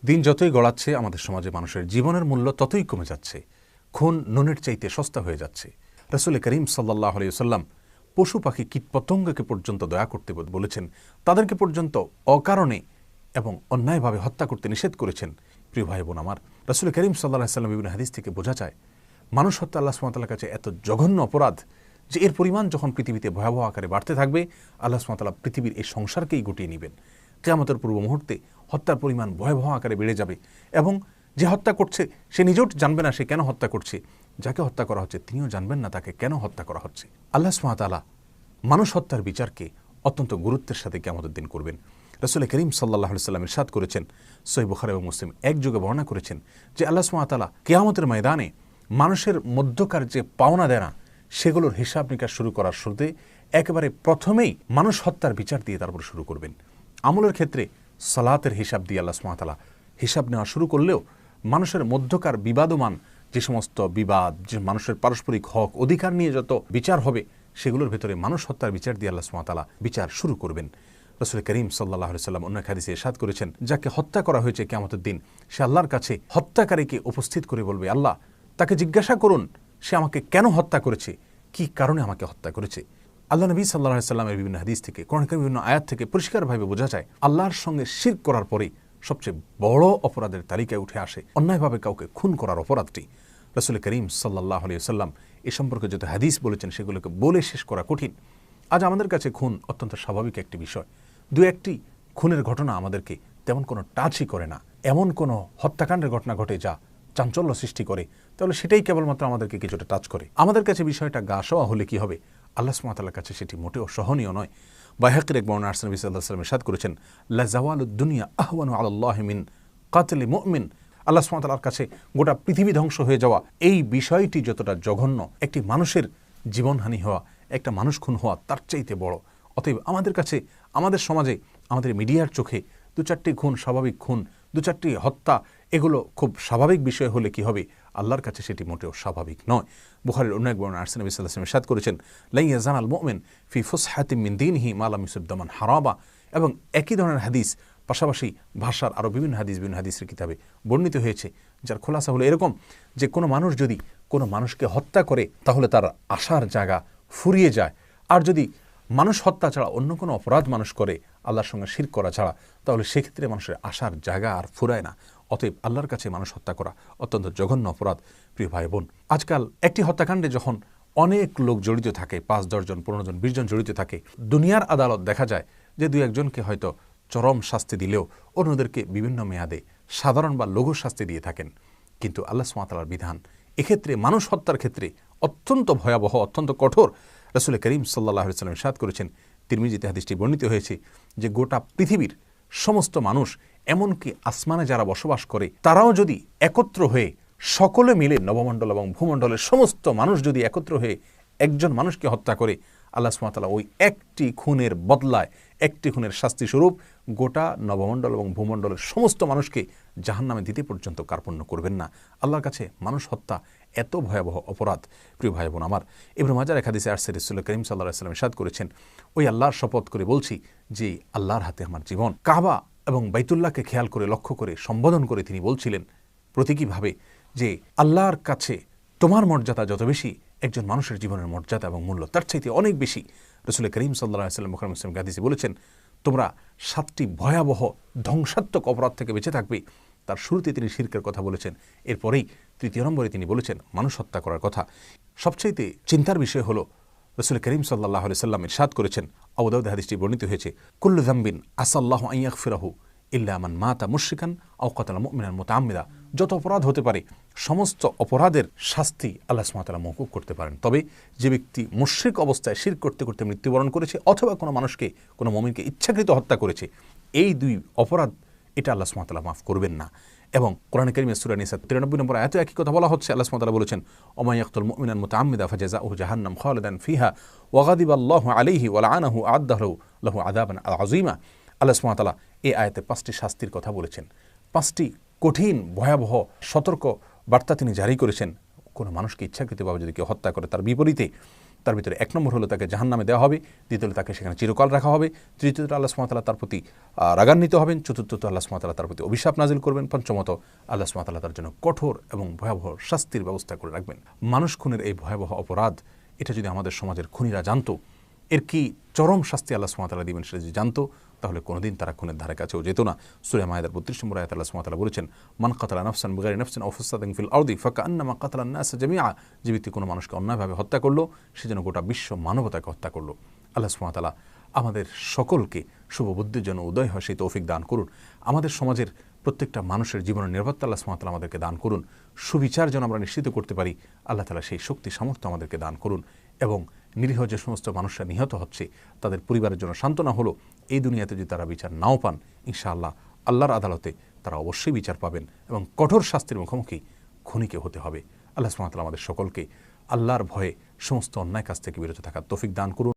দিন যতই গড়াচ্ছে আমাদের সমাজে মানুষের জীবনের মূল্য ততই কমে যাচ্ছে। খুন নুনের চাইতে সস্তা হয়ে যাচ্ছে। রাসূল করিম সাল্লাল্লাহু আলাইহি ওয়াসাল্লাম পশু পাখি কীটপতঙ্গকে পর্যন্ত দয়া করতে বলেছেন, তাদেরকে পর্যন্ত অকারণে এবং অন্যায়ভাবে হত্যা করতে নিষেধ করেছেন। প্রিয় ভাই বোন আমার, রাসূল করিম সাল্লাল্লাহু আলাইহি ওয়াসাল্লাম বিভিন্ন হাদিস থেকে বোঝা যায় মানুষ হত্যা আল্লাহ সুবহানাহু ওয়া তাআলার কাছে এত জঘন্য অপরাধ যে এর পরিমাণ যখন পৃথিবীতে ভয়াবহ আকারে বাড়তে থাকবে, আল্লাহ সুবহানাহু ওয়া তাআলা পৃথিবীর এই সংসারকেই গুটিয়ে নেবেন। কিয়ামতের পূর্ব মুহূর্তে হত্যার পরিমাণ ভয়াবহ আকারে বেড়ে যাবে এবং যে হত্যা করছে সে নিজেও জানবে না সে কেন হত্যা করছে, যাকে হত্যা করা হচ্ছে তিনিও জানবেন না তাকে কেন হত্যা করা হচ্ছে। আল্লাহ সুবহানাহু ওয়া তাআলা মানুষ হত্যার বিচারকে অত্যন্ত গুরুত্বের সাথে কিয়ামতের দিন করবেন। রাসূল করিম সাল্লাল্লাহু আলাইহি ওয়াসাল্লাম ইরশাদ করেছেন, সহিহ বুখারী এবং মুসলিম একযোগে বর্ণনা করেছেন যে আল্লাহ সুবহানাহু ওয়া তাআলা কিয়ামতের ময়দানে মানুষের মধ্যকার যে পাওনা দেনা সেগুলোর হিসাব নিকাশ শুরু করার শুরুতে একেবারে প্রথমেই মানুষ হত্যার বিচার দিয়ে তারপর শুরু করবেন। আমলের ক্ষেত্রে সালাতের হিসাব দিয়ে আল্লাহ সুবহানাহু ওয়া তাআলা হিসাব নেওয়া শুরু করলেও মানুষের মধ্যকার বিবাদমান যে সমস্ত বিবাদ, যে মানুষের পারস্পরিক হক অধিকার নিয়ে যত বিচার হবে সেগুলোর ভেতরে মানুষ হত্যার বিচার দিয়ে আল্লাহ সুবহানাহু ওয়া তাআলা বিচার শুরু করবেন। রাসূল করিম সাল্লাল্লাহু আলাইহি ওয়াসাল্লাম অন্য হাদিসে ইরশাদ করেছেন, যাকে হত্যা করা হয়েছে কিয়ামতের দিন সে আল্লাহর কাছে হত্যাকারীকে উপস্থিত করে বলবে, আল্লাহ তাকে জিজ্ঞাসা করুন সে আমাকে কেন হত্যা করেছে, কি কারণে আমাকে হত্যা করেছে। আল্লাহ নবী সাল্লাল্লাহু আলাইহি ওয়াসাল্লামের বিভিন্ন হাদিস থেকে, কোরআনের বিভিন্ন আয়াত থেকে পরিষ্কারভাবে বোঝা যায় আল্লাহর সঙ্গে শিরক করার পরে সবচেয়ে বড় অপরাধের তালিকায় উঠে আসে অন্যায়ভাবে কাউকে খুন করার অপরাধটি। রাসূল করিম সাল্লাল্লাহু আলাইহি ওয়াসাল্লাম এ সম্পর্কে যত হাদিস বলেছেন সেগুলোকে বলে শেষ করা কঠিন। আজ আমাদের কাছে খুন অত্যন্ত স্বাভাবিক একটি বিষয়। দু একটি খুনের ঘটনা আমাদেরকে তেমন কোনো টাচই করে না। এমন কোনো হত্যাকাণ্ডের ঘটনা ঘটে যা চাঞ্চল্য সৃষ্টি করে, তাহলে সেটাই কেবলমাত্র আমাদেরকে কিছুটা টাচ করে। আমাদের কাছে বিষয়টা গা সওয়া হলে কি হবে, আল্লাহ সুবহানাহু ওয়া তাআলার কাছে সেটি মোটেও সহনীয় নয়। বাইহাকির এক বর্ণনা নবী সাল্লাল্লাহু আলাইহি ওয়াসাল্লাম ইরশাদ করেছেন, লা জাওয়ালুদ দুনিয়া আহওয়ানু আলাল্লাহি মিন কাতলি মুমিন। আল্লাহ সুবহানাহু ওয়া তাআলার কাছে গোটা পৃথিবী ধ্বংস হয়ে যাওয়া এই বিষয়টি যতটা জঘন্য, একটি মানুষের জীবনহানি হওয়া, একটা মানুষ খুন হওয়া তার চাইতে বড়। অতএব আমাদের কাছে, আমাদের সমাজে, আমাদের মিডিয়ার চোখে দু চারটি খুন স্বাভাবিক খুন, দু চারটি হত্যা এগুলো খুব স্বাভাবিক বিষয় হলে কি হবে, আল্লাহর কাছে সেটি মোটেও স্বাভাবিক নয়। বুখারীর অন্য এক বর্ণনা নবী সাল্লাল্লাহু আলাইহি ওয়াসাল্লাম ইরশাদ করেছেন, লা ইয়াজানাল মুমিন ফি ফুসহাতিন মিন দীনিহি মা লাম ইউসিব দামান হারাবা। এবং একই ধরনের হাদিস পাশাপাশি ভাষার আরও বিভিন্ন হাদিসের কিতাবে বর্ণিত হয়েছে, যার খোলাসা হলো এরকম যে কোনো মানুষ যদি কোনো মানুষকে হত্যা করে তাহলে তার আশার জায়গা ফুরিয়ে যায়। আর যদি মানুষ হত্যা ছাড়া অন্য কোনো অপরাধ মানুষ করে আল্লাহর সঙ্গে শিরক করা ছাড়া, তাহলে সেক্ষেত্রে মানুষের আশার জায়গা আর ফুরায় না। অতএব আল্লাহর কাছে মানুষ হত্যা করা অত্যন্ত জঘন্য অপরাধ। প্রিয় ভাই বোন, আজকাল একটি হত্যাকাণ্ডে যখন অনেক লোক জড়িত থাকে, 5-10 জন 15 জন 20 জন জড়িত থাকে, দুনিয়ার আদালত দেখা যায় যে 2-1 জনকে হয়তো চরম শাস্তি দিলেও অন্যদেরকে বিভিন্ন মেয়াদে সাধারণ বা লঘু শাস্তি দিয়ে থাকেন। কিন্তু আল্লাহ সুবহানাহু ওয়া তাআলার বিধান এক্ষেত্রে মানুষ হত্যার ক্ষেত্রে অত্যন্ত ভয়াবহ, অত্যন্ত কঠোর। রাসূল করিম সাল্লাল্লাহু আলাইহি ওয়াসাল্লাম ইরশাদ করেছেন, তিরমিজিতে হাদিসটি বর্ণিত হয়েছে যে গোটা পৃথিবীর সমস্ত মানুষ, এমনকি আসমানে যারা বসবাস করে তারাও যদি একত্র হয়ে সকলে মিলে নবমণ্ডল এবং ভূমণ্ডলের সমস্ত মানুষ যদি একত্র হয়ে একজন মানুষকে হত্যা করে, আল্লাহ সুবহানাহু ওয়া তাআলা ওই একটি খুনের বদলায়, একটি খুনের শাস্তি স্বরূপ গোটা নবমণ্ডল এবং ভূমণ্ডলের সমস্ত মানুষকে জাহান্নামে দিতে পর্যন্ত কার্পণ্য করবেন না। আল্লাহর কাছে মানুষ হত্যা এত ভয়াবহ অপরাধ। প্রিয় ভাই বোন আমার, ইবনে মাজার এক হাদিসে আসছে রাসূল করিম সাল্লাল্লাহু আলাইহি ওয়াসাল্লাম ইরশাদ করেছেন, ওই আল্লাহর শপথ করে বলছি যে আল্লাহর হাতে আমার জীবন। কাবা এবং বাইতুল্লাহকে খেয়াল করে লক্ষ্য করে সম্বোধন করে তিনি বলছিলেন প্রতীকীভাবে যে আল্লাহর কাছে তোমার মর্যাদা যত বেশি, একজন মানুষের জীবনের মর্যাদা এবং মূল্য তার চাইতে অনেক বেশি। রাসূল করিম সাল্লাল্লাহু আলাইহি ওয়াসাল্লাম বুখারী মুসলিম হাদিসে বলেছেন, তোমরা 7টি ভয়াবহ ধ্বংসাত্মক অপরাধ থেকে বেঁচে থাকবে। তার শুরুতে তিনি শিরকের কথা বলেছেন, এরপরেই 3 নম্বরে তিনি বলেছেন মানুষ হত্যা করার কথা। সবচাইতে চিন্তার বিষয় হলো রাসূল করিম সাল্লাল্লাহু আলাইহি ওয়াসাল্লাম ইরশাদ করেছেন, আবু দাউদ হাদিসটি বর্ণিত হয়েছে, কুল্লু যামবিন আসাল্লাহু আন ইয়াগফিরাহু ইল্লা মান মাতা মুশরিকান আও কাতালা মুমিনান মুতাআম্মিদা। যত অপরাধ হতে পারে সমস্ত অপরাধের শাস্তি আল্লাহ সুবহানাহু ওয়া তাআলা মওকুফ করতে পারেন, তবে যে ব্যক্তি মুশরিক অবস্থায় শিরক করতে করতে মৃত্যুবরণ করেছে অথবা কোনো মানুষকে, কোনো মুমিনকে ইচ্ছাকৃত হত্যা করেছে, এই 2 অপরাধ এটা আল্লাহ সুবহানাহু ওয়া তাআলা মাফ করবেন না। এবং কোরআন কারীমের সূরা নিসা 93 নম্বর আয়াতে একই কথা বলা হচ্ছে। আল্লাহ সুবহানাহু ওয়া তাআলা বলেছেন, ওমা ইয়াকতুল মুমিনান মুতাআম্মিদা ফাজাযাউহু জাহান্নাম খালিদান ফিহা ওয়া গাদিবাল্লাহু আলাইহি ওয়া লাআনাহু আ'আদ্দা লাহু আযাবান আযীমা। আল্লাহ সুবহানাহু ওয়া তাআলা এই আয়াতে 5টি শাস্তির কথা বলেছেন, 5টি কঠিন ভয়াবহ সতর্ক বার্তা তিনি জারি করেছেন। কোনো মানুষকে ইচ্ছাকৃতভাবে যদি কেউ হত্যা করে তার বিপরীতে তার ভিতরে 1 নম্বর হলো তাকে জাহান্নামে দেওয়া হবে, দ্বিতীয়ত তাকে সেখানে চিরকাল রাখা হবে, তৃতীয়ত আল্লাহ সুবহানাহু ওয়া তাআলা তার প্রতি রাগান্বিত হবেন, চতুর্থত আল্লাহ সুবহানাহু ওয়া তাআলা তার প্রতি অভিশাপ নাজিল করবেন, পঞ্চমত আল্লাহ সুবহানাহু ওয়া তাআলা তার জন্য কঠোর এবং ভয়াবহ শাস্তির ব্যবস্থা করে রাখবেন। মানুষ খুনের এই ভয়াবহ অপরাধ, এটা যদি আমাদের সমাজের খুনিরা জানতো, এর কি চরম শাস্তি আল্লাহ সুবহানাহু ওয়া তাআলা দিবেন সেটা যদি জানতো, তাহলে কোনোদিন তারা খুনের ধারে কাছেও যেত না। সূরা মায়েদার 32 নম্বর আয়াতে আল্লাহ সুবহানাহু ওয়া তাআলা বলেছেন, মান কাতালা নাফসান বিগাইরি নাফসিন আও ফাসাদিন ফিল আরদি ফাকান্নামা কাতালান নাস জামিআ, যে ব্যক্তি কোনো মানুষকে অন্যায়ভাবে হত্যা করলো, সে যেন গোটা বিশ্ব মানবতাকে হত্যা করলো। আল্লাহ সুবহানাহু ওয়া তাআলা আমাদের সকলকে শুভ বুদ্ধির জন্য উদয় হয় সেই তৌফিক দান করুন। আমাদের সমাজের প্রত্যেকটা মানুষের জীবনের নিরাপত্তা আল্লাহ সুবহানাহু ওয়া তাআলা আমাদেরকে দান করুন। সুবিচার যেন আমরা নিশ্চিত করতে পারি, আল্লাহ তাআলা সেই শক্তি সামর্থ্য আমাদেরকে দান করুন। এবং নিরীহ যে সমস্ত মানুষরা নিহত হচ্ছে, তাদের পরিবারের জন্য সান্ত্বনা হলো, এই দুনিয়াতে যদি তারা বিচার নাও পান, ইনশাআল্লাহ আল্লাহর আদালতে তারা অবশ্যই বিচার পাবেন এবং কঠোর শাস্তির মুখোমুখি খুনিকে হতে হবে। আল্লাহ সুবহানাহু ওয়া তাআলা আমাদের সকলকে আল্লাহর ভয়ে সমস্ত অন্যায় কাজ থেকে বিরত থাকার তৌফিক দান করুন।